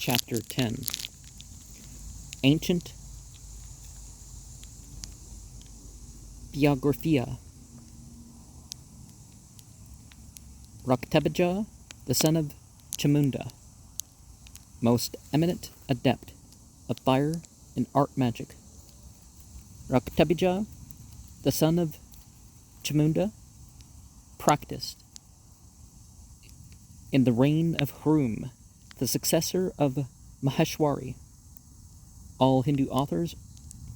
Chapter 10. Ancient Biographia. Rokhtebija, the son of Chamunda, most eminent adept of fire and art magic. Rokhtebija, the son of Chamunda, practiced in the reign of Hrum, the successor of Maheshwari. All Hindu authors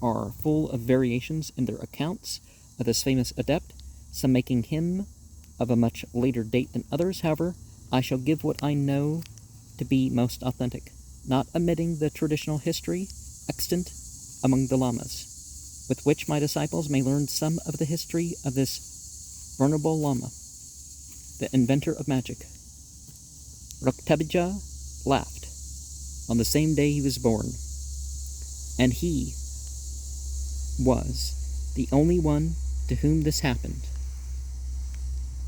are full of variations in their accounts of this famous adept, some making him of a much later date than others. However, I shall give what I know to be most authentic, not omitting the traditional history extant among the lamas, with which my disciples may learn some of the history of this venerable lama, the inventor of magic. Rokhtebija laughed on the same day he was born, and he was the only one to whom this happened.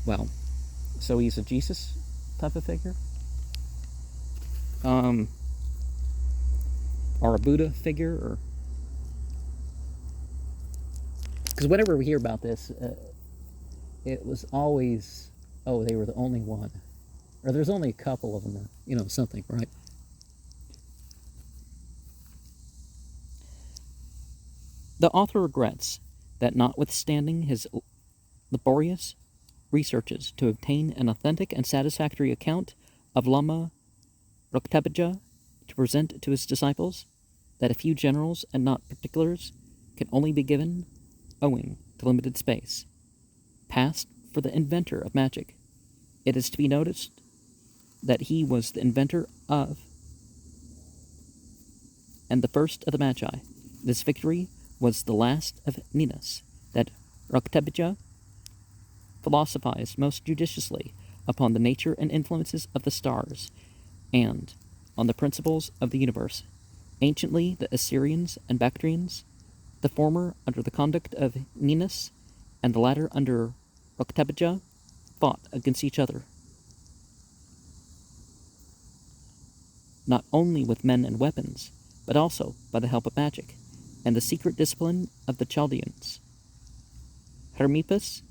Well, so he's a Jesus type of figure? Or a Buddha figure? Or because whenever we hear about this, it was always, oh, they were the only one. Or there's only a couple of them, or, something, right? The author regrets that notwithstanding his laborious researches to obtain an authentic and satisfactory account of Lama Rokhtebija to present to his disciples, that a few generals and not particulars can only be given owing to limited space. Passed for the inventor of magic, it is to be noticed that he was the inventor of and the first of the Magi. This victory was the last of Ninus, that Rokhtebija philosophized most judiciously upon the nature and influences of the stars, and on the principles of the universe. Anciently, the Assyrians and Bactrians, the former under the conduct of Ninus, and the latter under Rokhtebija, fought against each other, not only with men and weapons, but also by the help of magic, and the secret discipline of the Chaldeans. Hermippus,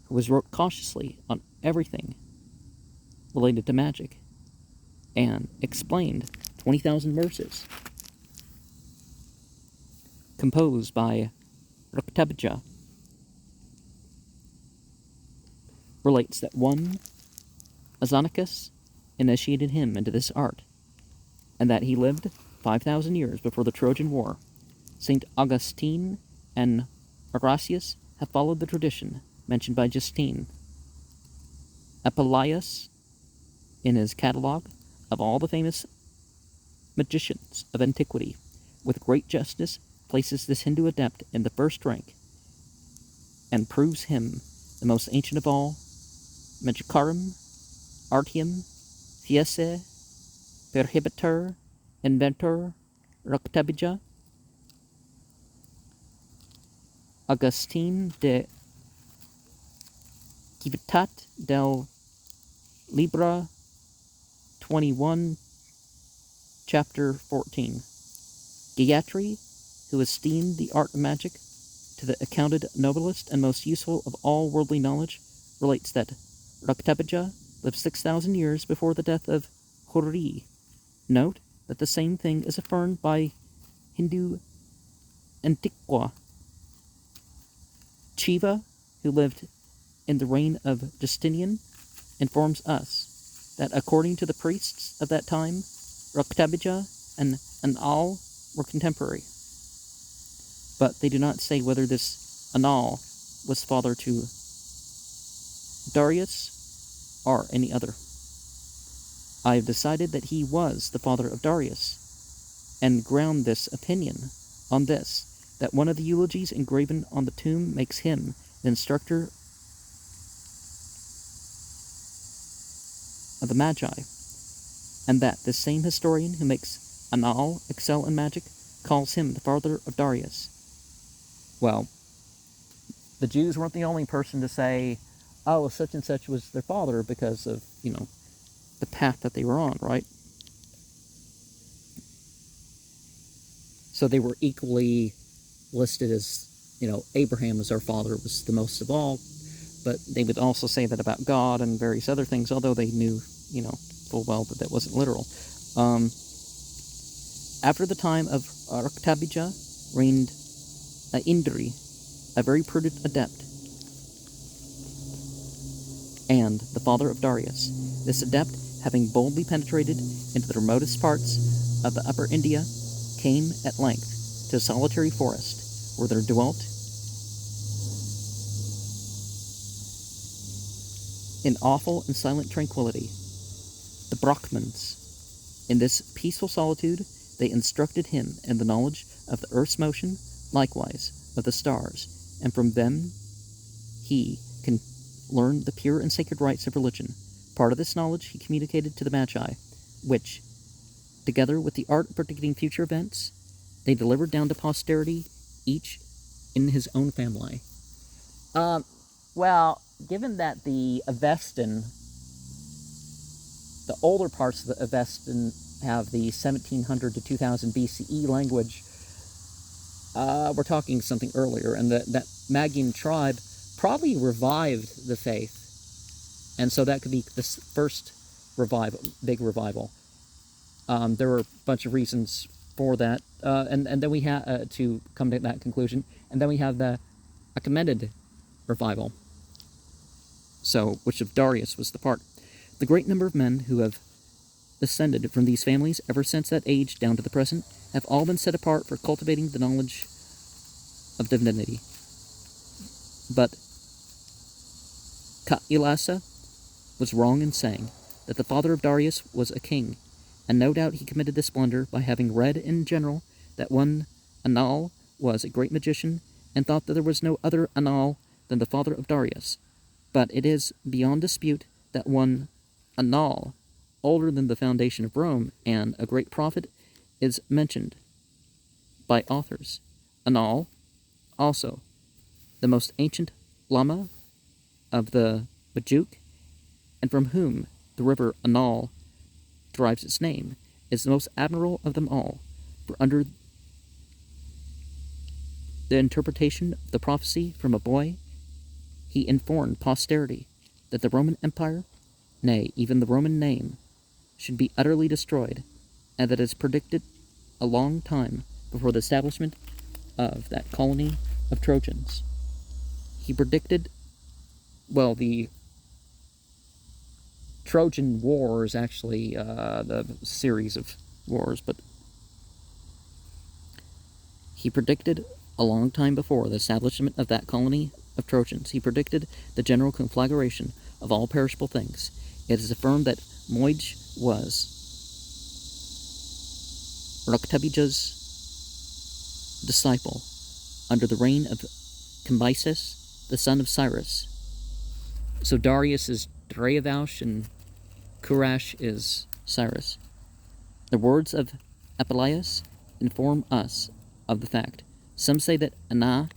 who wrote cautiously on everything related to magic, and explained 20,000 verses, composed by Rokhtebija, relates that one Azanicus initiated him into this art, and that he lived 5,000 years before the Trojan War. St. Augustine and Horatius have followed the tradition mentioned by Justine. Apuleius, in his catalogue of all the famous magicians of antiquity, with great justice places this Hindu adept in the first rank, and proves him the most ancient of all Magicarum, Artium, Fiesse, Perhibitor, Inventor, Rokhtebija. Augustine de Civitate del Libra 21, chapter 14. Gayatri, who esteemed the art of magic to the accounted noblest and most useful of all worldly knowledge, relates that Rokhtebija lived 6,000 years before the death of Hurri. Note that the same thing is affirmed by Hindu Antiqua. Shiva, who lived in the reign of Justinian, informs us that according to the priests of that time, Rokhtebija and Anal were contemporary. But they do not say whether this Anal was father to Darius or any other. I have decided that he was the father of Darius, and ground this opinion on this, that one of the eulogies engraven on the tomb makes him the instructor of the Magi, and that this same historian who makes Anal excel in magic calls him the father of Darius. Well, the Jews weren't the only person to say, oh, such and such was their father because of, the path that they were on, right? So they were equally listed as, Abraham as our father was the most of all, but they would also say that about God and various other things, although they knew, full well that that wasn't literal. After the time of Arktabija reigned Indri, a very prudent adept, and the father of Darius. This adept, having boldly penetrated into the remotest parts of the Upper India, came at length to a solitary forest, where there dwelt in awful and silent tranquility the Brahmans. In this peaceful solitude they instructed him in the knowledge of the earth's motion, likewise of the stars, and from them he can learn the pure and sacred rites of religion. Part of this knowledge he communicated to the Magi, which, together with the art of predicting future events, they delivered down to posterity, each in his own family. Well, given that the Avestan, the older parts of the Avestan have the 1700 to 2000 BCE language, we're talking something earlier, and that Magian tribe probably revived the faith, and so that could be the first big revival. There were a bunch of reasons for that, and then we have to come to that conclusion, and then we have the Achaemenid revival, which of Darius was the part. The great number of men who have descended from these families ever since that age down to the present have all been set apart for cultivating the knowledge of divinity. But Kailasa was wrong in saying that the father of Darius was a king, and no doubt he committed this blunder by having read in general that one Anal was a great magician, and thought that there was no other Anal than the father of Darius. But it is beyond dispute that one Anal, older than the foundation of Rome, and a great prophet, is mentioned by authors. Anal, also, the most ancient Lama of the Bajuk, and from whom the river Anal derives its name, is the most admirable of them all, for under the interpretation of the prophecy from a boy, he informed posterity that the Roman Empire, nay, even the Roman name, should be utterly destroyed, and that it is predicted a long time before the establishment of that colony of Trojans. He predicted, the Trojan War is actually the series of wars, but he predicted a long time before the establishment of that colony of Trojans. He predicted the general conflagration of all perishable things. It is affirmed that Moij was Raktabija's disciple under the reign of Cambyses, the son of Cyrus. So Darius is Darius and Kurash is Cyrus. The words of Apuleius inform us of the fact. Some say that Anal,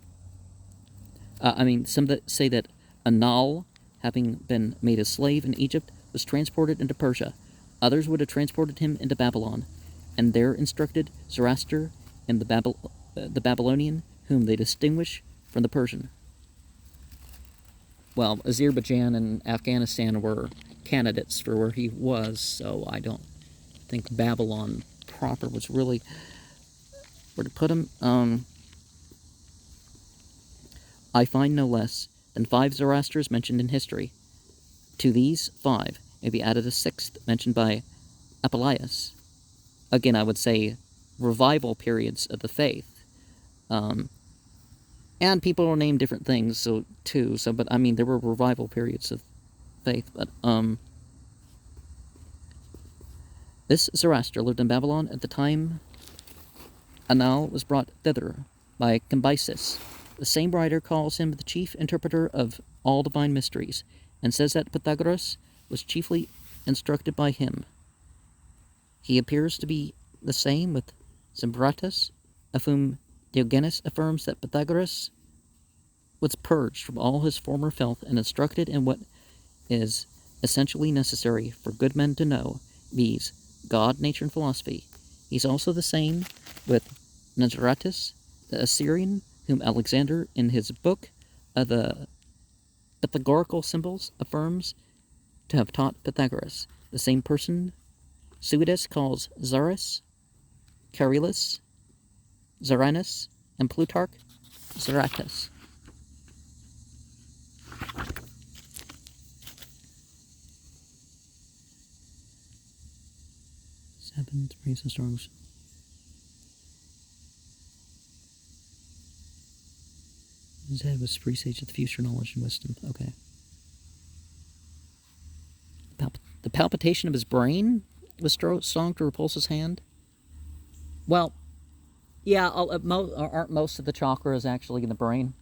having been made a slave in Egypt, was transported into Persia. Others would have transported him into Babylon, and there instructed Zoroaster and the Babylonian, whom they distinguish from the Persian. Well, Azerbaijan and Afghanistan were candidates for where he was, so I don't think Babylon proper was really where to put him. I find no less than 5 Zoroasters mentioned in history. To these 5 may be added a 6th mentioned by Apuleius. Again, I would say revival periods of the faith. And people will name different things, but I mean, there were revival periods of faith, but, this Zoroaster lived in Babylon at the time Anal was brought thither by Cambyses. The same writer calls him the chief interpreter of all divine mysteries, and says that Pythagoras was chiefly instructed by him. He appears to be the same with Zimbratus, of whom Diogenes affirms that Pythagoras was purged from all his former filth and instructed in what is essentially necessary for good men to know, viz., God, nature, and philosophy. He's also the same with Nazaratus, the Assyrian, whom Alexander, in his book of the Pythagoreal Symbols, affirms to have taught Pythagoras. The same person Suidas calls Zaris, Carelus, Zaranus, and Plutarch Zaratus. Seven, praise and storms. His head was presage of the future knowledge and wisdom. Okay. The palpitation of his brain was strong to repulse his hand. Well, yeah, aren't most of the chakras actually in the brain?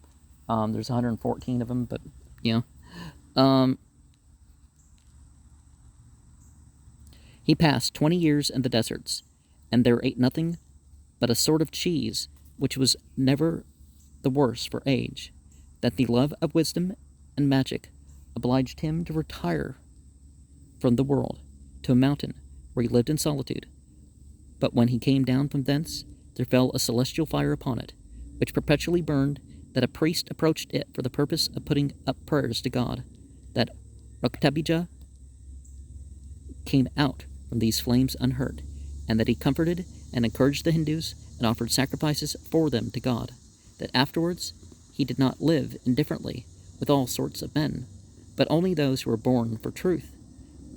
There's 114 of them, but yeah. He passed 20 years in the deserts, and there ate nothing but a sort of cheese, which was never the worse for age, that the love of wisdom and magic obliged him to retire from the world to a mountain where he lived in solitude. But when he came down from thence, there fell a celestial fire upon it, which perpetually burned, that a priest approached it for the purpose of putting up prayers to God, that Ruktabija came out from these flames unhurt, and that he comforted and encouraged the Hindus and offered sacrifices for them to God, that afterwards he did not live indifferently with all sorts of men, but only those who were born for truth,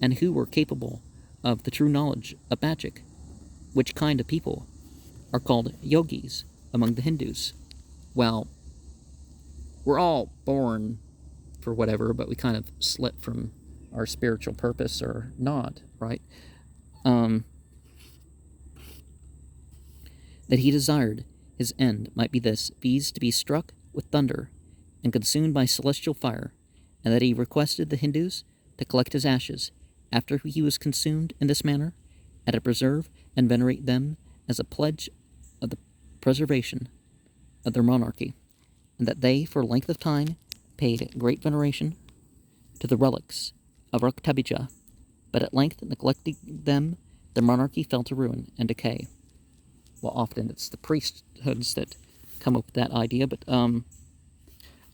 and who were capable of the true knowledge of magic, which kind of people are called yogis among the Hindus. Well, we're all born for whatever, but we kind of slip from our spiritual purpose or not, right? That he desired his end might be this, viz. To be struck with thunder and consumed by celestial fire, and that he requested the Hindus to collect his ashes after he was consumed in this manner, and to preserve and venerate them as a pledge of the preservation of their monarchy, and that they for length of time paid great veneration to the relics of Ruktabija, but at length, neglecting them, their monarchy fell to ruin and decay. Well, often it's the priesthoods that come up with that idea, but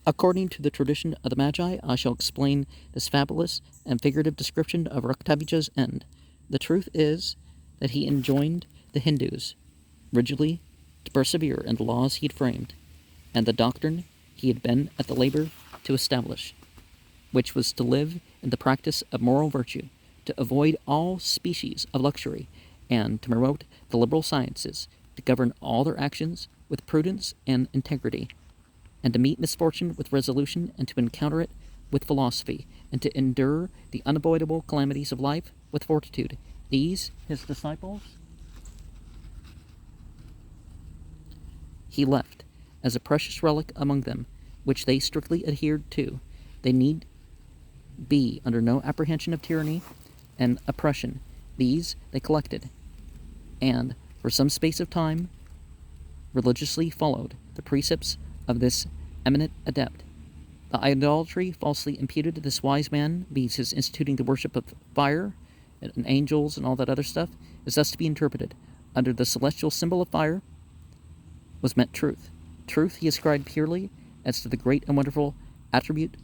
according to the tradition of the Magi, I shall explain this fabulous and figurative description of Ruktabija's end. The truth is that he enjoined the Hindus rigidly to persevere in the laws he had framed, and the doctrine he had been at the labor to establish, which was to live in the practice of moral virtue, to avoid all species of luxury, and to promote the liberal sciences, to govern all their actions with prudence and integrity, and to meet misfortune with resolution, and to encounter it with philosophy, and to endure the unavoidable calamities of life with fortitude. These, his disciples, he left as a precious relic among them, which they strictly adhered to. They need be under no apprehension of tyranny and oppression. These they collected, and for some space of time religiously followed the precepts of this eminent adept. The idolatry falsely imputed to this wise man, viz. His instituting the worship of fire and angels and all that other stuff, is thus to be interpreted. Under the celestial symbol of fire was meant truth. Truth he ascribed purely as to the great and wonderful attribute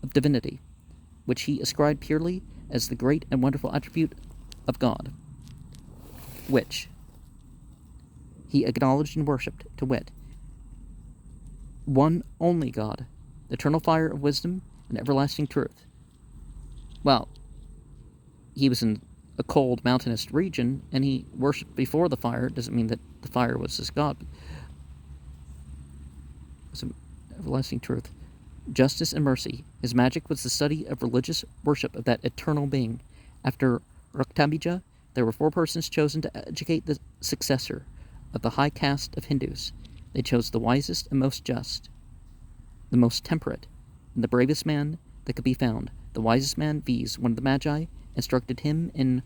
of divinity, which he ascribed purely as the great and wonderful attribute of God, which he acknowledged and worshipped, to wit, one only God, the eternal fire of wisdom and everlasting truth. Well, he was in a cold mountainous region, and he worshipped before the fire. It doesn't mean that the fire was his God. It was an everlasting truth. Justice and mercy. His magic was the study of religious worship of that eternal being. After Ruktabija, there were 4 persons chosen to educate the successor of the high caste of Hindus. They chose the wisest and most just, the most temperate, and the bravest man that could be found. The wisest man, viz. One of the Magi, instructed him in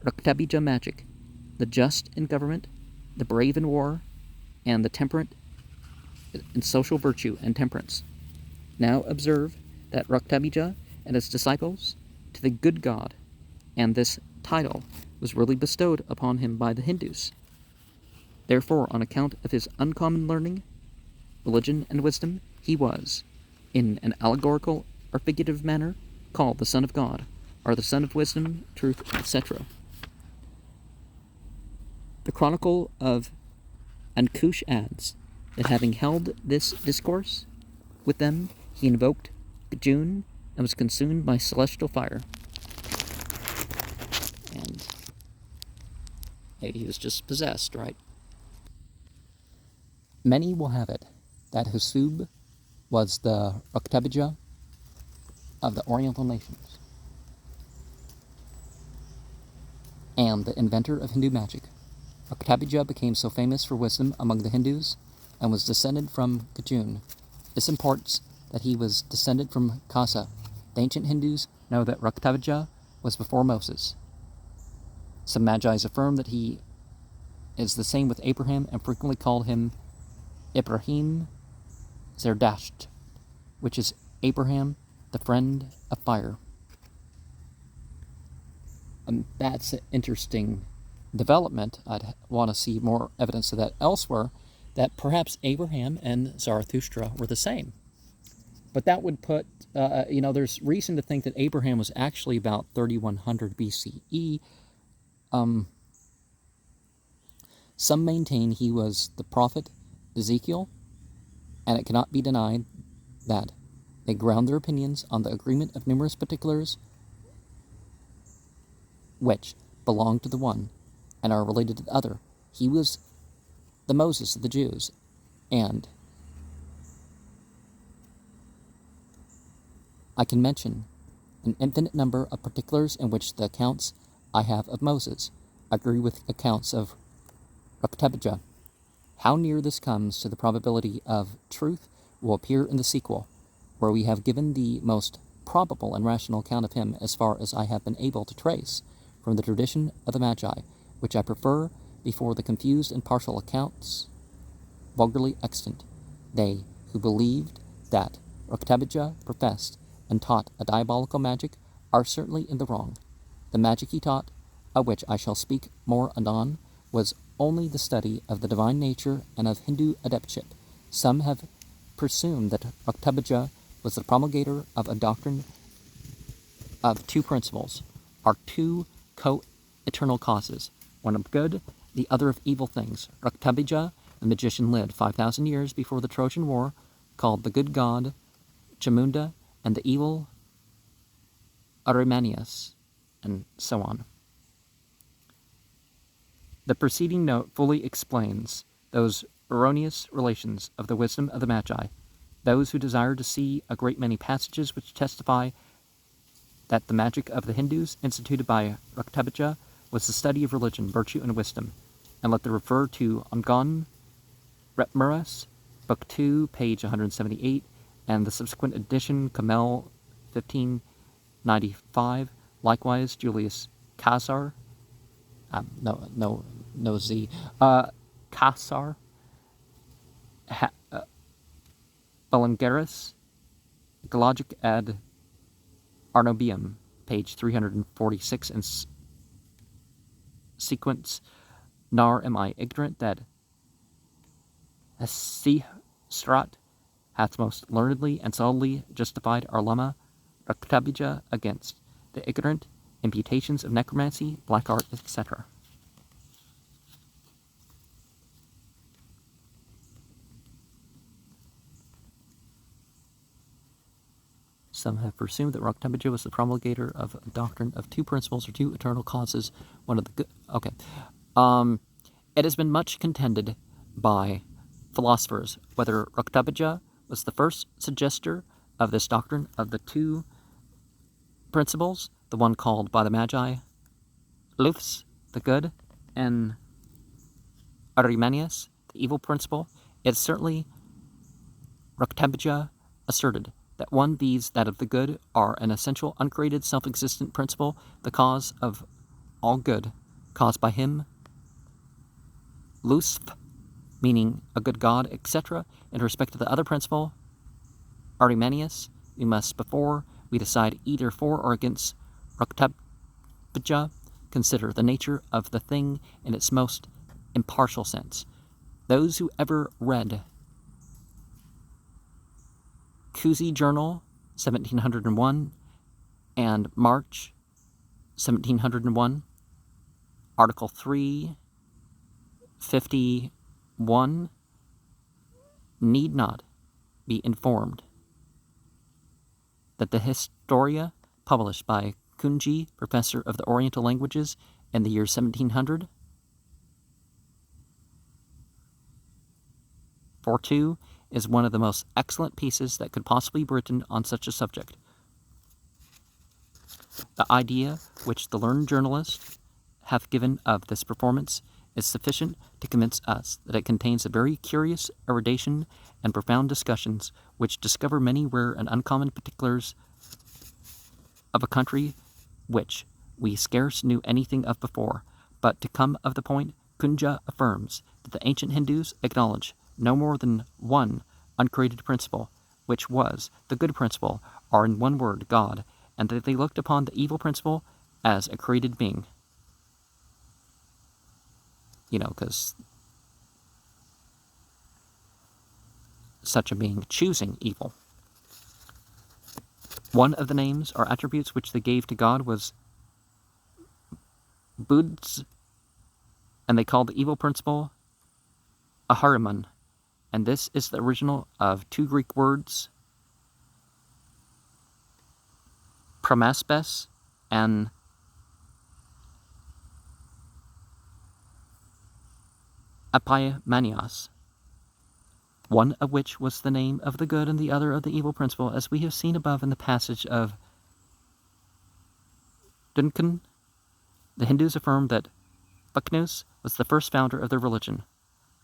Ruktabija magic, the just in government, the brave in war, and the temperate in social virtue and temperance. Now observe that Ruktabija and his disciples to the good God, and this title was really bestowed upon him by the Hindus. Therefore, on account of his uncommon learning, religion, and wisdom, he was, in an allegorical or figurative manner, called the Son of God, or the Son of Wisdom, Truth, etc. The Chronicle of Ankush adds that having held this discourse with them, he invoked Gajun and was consumed by celestial fire. And maybe he was just possessed, right? Many will have it that Husub was the Octabija of the Oriental nations and the inventor of Hindu magic. Octabija became so famous for wisdom among the Hindus and was descended from Gajun. This imports that he was descended from Kasa. The ancient Hindus know that Octabija was before Moses. Some Magi's affirm that he is the same with Abraham and frequently called him Ibrahim Zerdasht, which is Abraham, the friend of fire. That's an interesting development. I'd want to see more evidence of that elsewhere, that perhaps Abraham and Zarathustra were the same. But that would put, there's reason to think that Abraham was actually about 3100 BCE. Some maintain he was the prophet Ezekiel, and it cannot be denied that they ground their opinions on the agreement of numerous particulars which belong to the one and are related to the other. He was the Moses of the Jews, and I can mention an infinite number of particulars in which the accounts I have of Moses agree with accounts of Octabija. How near this comes to the probability of truth will appear in the sequel, where we have given the most probable and rational account of him as far as I have been able to trace from the tradition of the Magi, which I prefer before the confused and partial accounts vulgarly extant. They who believed that Octabija professed and taught a diabolical magic are certainly in the wrong. The magic he taught, of which I shall speak more anon, was only the study of the divine nature and of Hindu adeptship. Some have presumed that Octabija was the promulgator of a doctrine of two principles, or two co-eternal causes, one of good, the other of evil things. Octabija, the magician, lived 5,000 years before the Trojan War, called the good god Chamunda, and the evil Arimanius, and so on. The preceding note fully explains those erroneous relations of the wisdom of the Magi. Those who desire to see a great many passages which testify that the magic of the Hindus instituted by Octabija was the study of religion, virtue, and wisdom, and let them refer to Ongon Retmuras, Book 2, page 178, and the subsequent edition, Kamel 1595, likewise Julius Caesar, Caesar, Belengaris, Gologic ad Arnobium, page 346, and sequence, Nar am I ignorant that Hesistrat hath most learnedly and solidly justified our lemma Octabija against the ignorant imputations of necromancy, black art, etc. Some have presumed that Octabija was the promulgator of a doctrine of two principles or two eternal causes. One of the good. Okay. It has been much contended by philosophers whether Octabija was the first suggester of this doctrine of the two principles, the one called by the Magi Luths, the good, and Arimanius, the evil principle. It's certainly Octabija asserted that one, these, that of the good, are an essential, uncreated, self-existent principle, the cause of all good, caused by him, Lusf, meaning a good god, etc. In respect to the other principle, Arimanius, we must, before we decide either for or against Octabija, consider the nature of the thing in its most impartial sense. Those who ever read Cousy Journal, 1701, and March, 1701, Article 351, need not be informed that the Historia, published by Kunji, professor of the Oriental languages, in the year 1700, for two, is one of the most excellent pieces that could possibly be written on such a subject. The idea which the learned journalist hath given of this performance is sufficient to convince us that it contains a very curious erudition and profound discussions which discover many rare and uncommon particulars of a country which we scarce knew anything of before. But to come of the point, Kunja affirms that the ancient Hindus acknowledge no more than one uncreated principle, which was the good principle, or in one word, God, and that they looked upon the evil principle as a created being. Because such a being choosing evil. One of the names or attributes which they gave to God was Budz, and they called the evil principle Ahariman, and this is the original of two Greek words, Promaspes and Apaimanios, one of which was the name of the good and the other of the evil principle, as we have seen above in the passage of Duncan. The Hindus affirmed that Bhaknus was the first founder of their religion.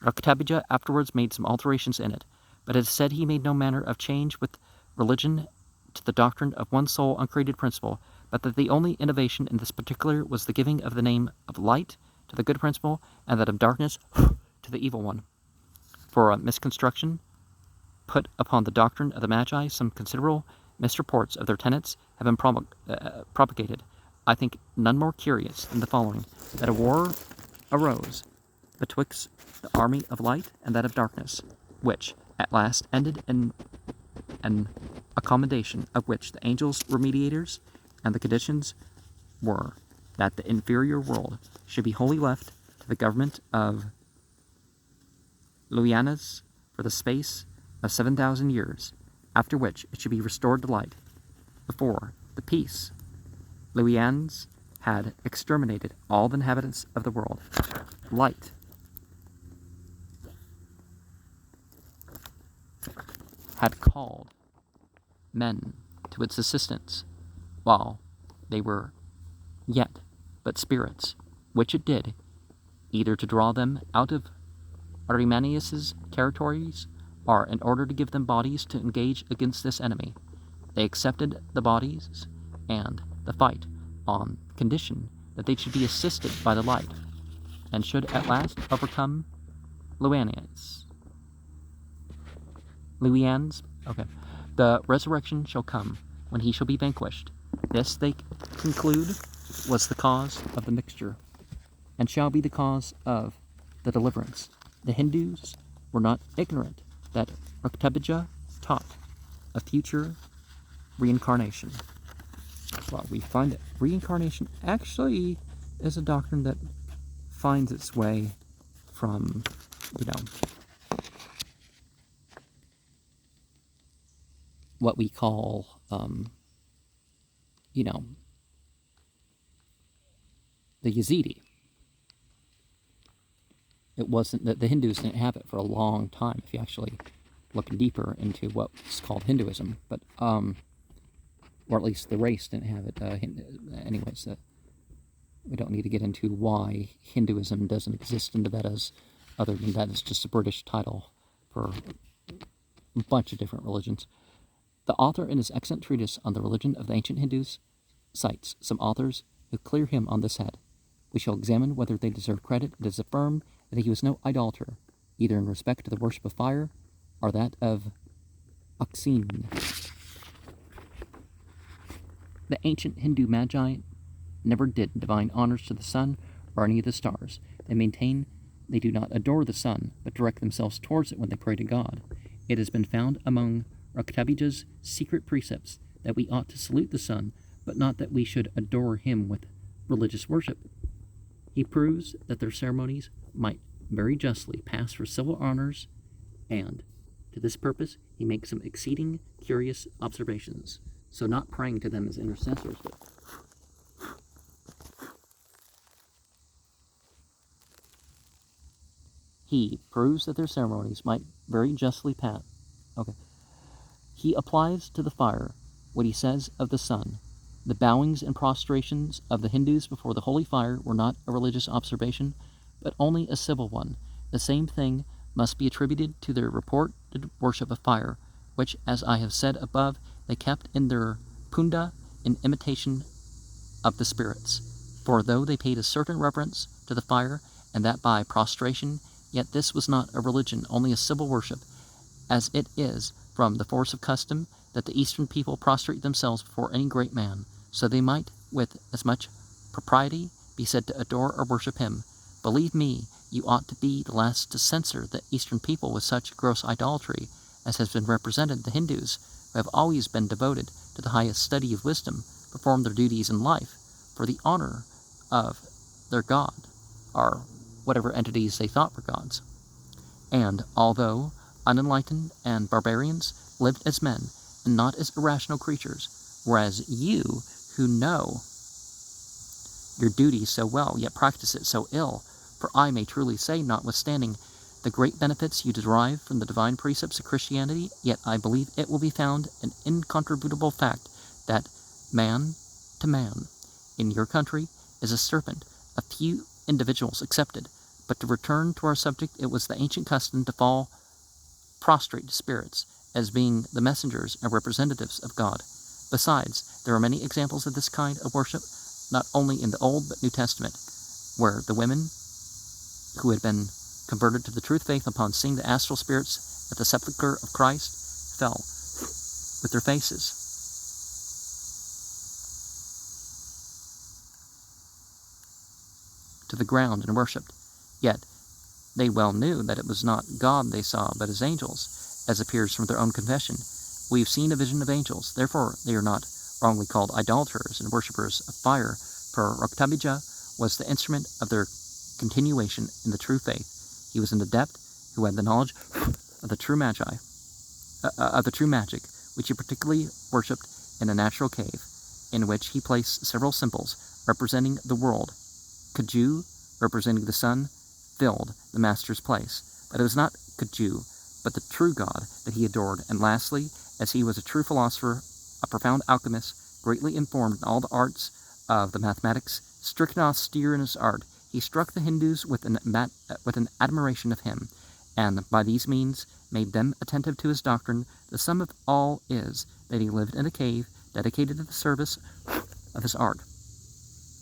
Raktabija afterwards made some alterations in it, but it is said he made no manner of change with religion to the doctrine of one sole uncreated principle, but that the only innovation in this particular was the giving of the name of light to the good principle, and that of darkness to the evil one. For a misconstruction put upon the doctrine of the Magi, some considerable misreports of their tenets have been propagated. I think none more curious than the following: that a war arose betwixt the army of light and that of darkness, which at last ended in an accommodation of which the angels were mediators, and the conditions were that the inferior world should be wholly left to the government of Luyanas for the space of 7,000 years, after which it should be restored to light. Before the peace, Luyans had exterminated all the inhabitants of the world. Light had called men to its assistance while they were yet but spirits, which it did, either to draw them out of Arimaneus's territories, or in order to give them bodies to engage against this enemy. They accepted the bodies and the fight on condition that they should be assisted by the light, and should at last overcome Luyans. Okay. The resurrection shall come when he shall be vanquished. This, they conclude, was the cause of the mixture, and shall be the cause of the deliverance. The Hindus were not ignorant that Raktabija taught a future reincarnation. Well, we find that reincarnation actually is a doctrine that finds its way from, what we call, the Yazidi. It wasn't that the Hindus didn't have it for a long time, if you actually look deeper into what's called Hinduism, but, or at least the race didn't have it. Anyways, we don't need to get into why Hinduism doesn't exist in the Vedas, other than that it's just a British title for a bunch of different religions. The author, in his excellent treatise on the religion of the ancient Hindus, cites some authors who clear him on this head. We shall examine whether they deserve credit. It is affirmed that he was no idolater, either in respect to the worship of fire or that of Oxene. The ancient Hindu Magi never did divine honors to the sun or any of the stars. They maintain They do not adore the sun, but direct themselves towards it when they pray to God. It has been found among Raktabija's secret precepts that we ought to salute the sun, but not that we should adore him with religious worship. He proves that their ceremonies might very justly pass for civil honors, and to this purpose he makes some exceeding curious observations. So not praying to them as intercessors, but he proves that their ceremonies might very justly pass. Okay. He applies to the fire what he says of the sun. The bowings and prostrations of the Hindus before the holy fire were not a religious observation, but only a civil one. The same thing must be attributed to their reported worship of fire, which, as I have said above, they kept in their punda in imitation of the spirits. For though they paid a certain reverence to the fire, and that by prostration, yet this was not a religion, only a civil worship, as it is, from the force of custom, that the Eastern people prostrate themselves before any great man, so they might, with as much propriety, be said to adore or worship him. Believe me, you ought to be the last to censure the Eastern people with such gross idolatry, as has been represented. The Hindus, who have always been devoted to the highest study of wisdom, perform their duties in life for the honor of their god, or whatever entities they thought were gods. And although unenlightened and barbarians lived as men and not as irrational creatures, whereas you, who know your duty so well, yet practice it so ill, for I may truly say, notwithstanding the great benefits you derive from the divine precepts of Christianity, yet I believe it will be found an incontrovertible fact that man to man in your country is a serpent, a few individuals excepted. But to return to our subject, it was the ancient custom to fall prostrate to spirits, as being the messengers and representatives of God. Besides, there are many examples of this kind of worship, not only in the Old but New Testament, where the women who had been converted to the truth faith upon seeing the astral spirits at the sepulchre of Christ fell with their faces to the ground and worshipped. Yet they well knew that it was not God they saw, but his angels, as appears from their own confession. We have seen a vision of angels, therefore they are not wrongly called idolaters and worshippers of fire, for Raktabija was the instrument of their continuation in the true faith. He was an adept who had the knowledge of the true magic, which he particularly worshipped in a natural cave, in which he placed several symbols representing the world. Kaju, representing the sun, filled the master's place. But it was not Kaju, but the true God that he adored. And lastly, as he was a true philosopher, a profound alchemist, greatly informed in all the arts of the mathematics, strict and austere in his art, he struck the Hindus with an admiration of him, and by these means made them attentive to his doctrine. The sum of all is that he lived in a cave dedicated to the service of his art,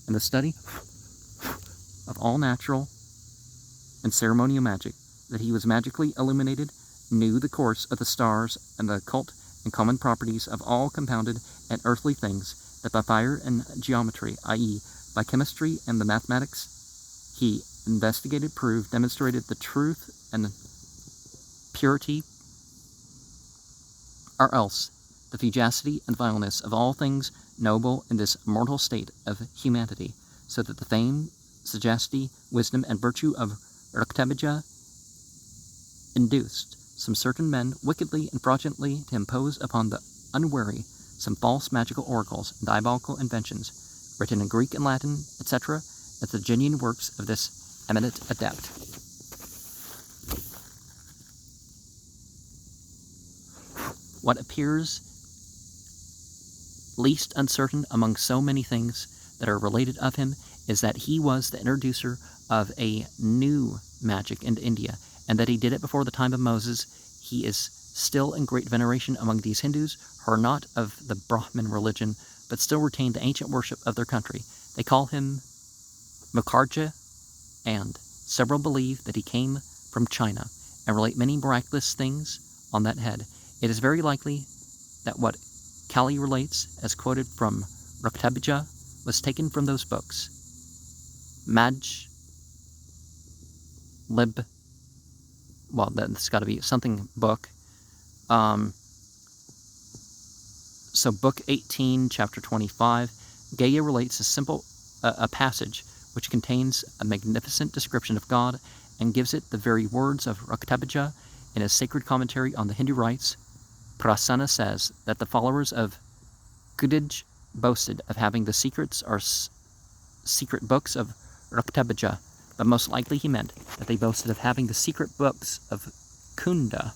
and the study of all natural and ceremonial magic, that he was magically illuminated, knew the course of the stars and the occult and common properties of all compounded and earthly things, that by fire and geometry, i.e., by chemistry and the mathematics, he investigated, proved, demonstrated the truth and purity, or else the fugacity and vileness of all things noble in this mortal state of humanity, so that the fame, sagacity, wisdom, and virtue of Raktabija induced some certain men wickedly and fraudulently to impose upon the unwary some false magical oracles and diabolical inventions, written in Greek and Latin, etc., as the genuine works of this eminent adept. What appears least uncertain among so many things that are related of him is that he was the introducer of a new magic into India, and that he did it before the time of Moses. He is still in great veneration among these Hindus, who are not of the Brahmin religion, but still retain the ancient worship of their country. They call him Mukharja, and several believe that he came from China, and relate many miraculous things on that head. It is very likely that what Kali relates, as quoted from Raktabija, was taken from those books. well, that's got to be something book. So book 18, chapter 25, Gaia relates a passage which contains a magnificent description of God and gives it the very words of Occultism in his sacred commentary on the Hindu rites. Prasanna says that the followers of Gudij boasted of having the secret books of Occultism, but most likely he meant that they boasted of having the secret books of Kunda,